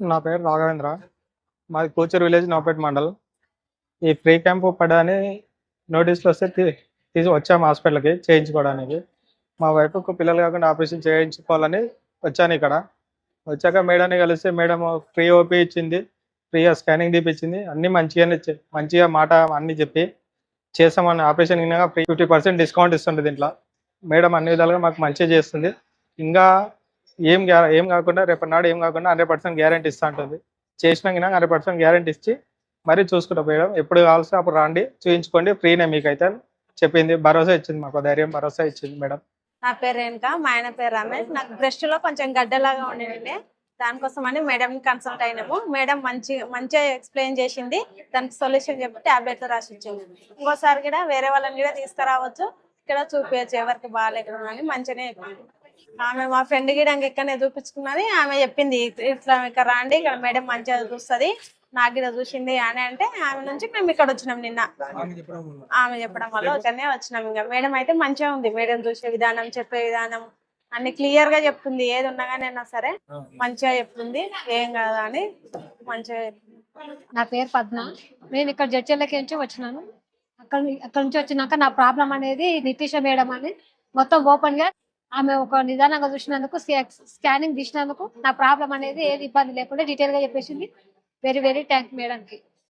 నా పేరు రాఘవేంద్ర. మాది కూచూరు విలేజ్, నవపేట మండల్. ఈ ఫ్రీ క్యాంపు పడని నోటీసులు వస్తే తీసి వచ్చాము హాస్పిటల్కి చేయించుకోవడానికి. మా వైఫ్కు పిల్లలు కాకుండా ఆపరేషన్ చేయించుకోవాలని వచ్చాను ఇక్కడ. వచ్చాక మేడంని కలిస్తే మేడం ఫ్రీ ఓపీ ఇచ్చింది, ఫ్రీగా స్కానింగ్ తీపిచ్చింది. అన్నీ మంచిగా మాట అన్నీ చెప్పి చేస్తామని ఆపరేషన్ అయినాక ఫ్రీ 50% డిస్కౌంట్ ఇస్తుంది దీంట్లో. మేడం అన్ని విధాలుగా మాకు మంచిగా చేస్తుంది. ఇంకా ఏం కాకుండా రేపటి నాడు ఏం కాకుండా 100% గ్యారెంటీ ఇస్తూ ఉంటుంది. చేసినాక 100% గ్యారెంటీ ఇచ్చి మరీ చూసుకుంటా మేడం. ఎప్పుడు కావాల్సి అప్పుడు రండి, చూయించుకోండి, ఫ్రీనే మీకైతే చెప్పింది. భరోసా ఇచ్చింది, మాకు ధైర్యం భరోసా ఇచ్చింది మేడం. నా పేరు రేణుక, మా ఆయన పేరు రమేష్. నాకు బ్రెస్ట్ లో కొంచెం గడ్డలాగా ఉండేది, దానికోసం అని మేడం కన్సల్ట్ అయినాము. మేడం మంచిగా ఎక్స్ప్లెయిన్ చేసింది, దానికి సొల్యూషన్ చెప్పి టాబ్లెట్లు రాసి ఇచ్చింది. ఇంకోసారి కూడా వేరే వాళ్ళని కూడా తీసుకురావచ్చు, ఇక్కడ చూపించచ్చు ఎవరికి బాగాలేకుండా అని మంచిగానే చెప్పింది. ఆమె మా ఫ్రెండ్ గిడ ఎక్కడనే చూపించుకున్నది. ఆమె చెప్పింది ఇట్లా ఇక్కడ రాండి, ఇక్కడ మేడం మంచిగా చూస్తుంది, నాకు గిడ చూసింది అని అంటే ఆమె నుంచి మేము ఇక్కడ వచ్చినాం నిన్న. ఆమె చెప్పడం వల్ల ఇక్కడనే వచ్చినాం. ఇంకా మేడం అయితే మంచిగా ఉంది. మేడం చూసే విధానం, చెప్పే విధానం అన్ని క్లియర్ గా చెప్తుంది. ఏది ఉన్నా కానీ సరే మంచిగా చెప్తుంది, ఏం కాదా అని మంచిగా చెప్తుంది. నా పేరు పద్మ. నేను ఇక్కడ జడ్చర్లకి నుంచి వచ్చినాను. అక్కడ నుంచి వచ్చినాక నా ప్రాబ్లం అనేది నితీష మేడం అని మొత్తం ఓపెన్ గా ఆమె ఒక నిదానంగా చూసినందుకు, స్కానింగ్ తీసినందుకు నా ప్రాబ్లం అనేది ఏది ఇబ్బంది లేకుండా డీటెయిల్ గా చెప్పేసింది. వెరీ వెరీ థ్యాంక్ మేడంకి.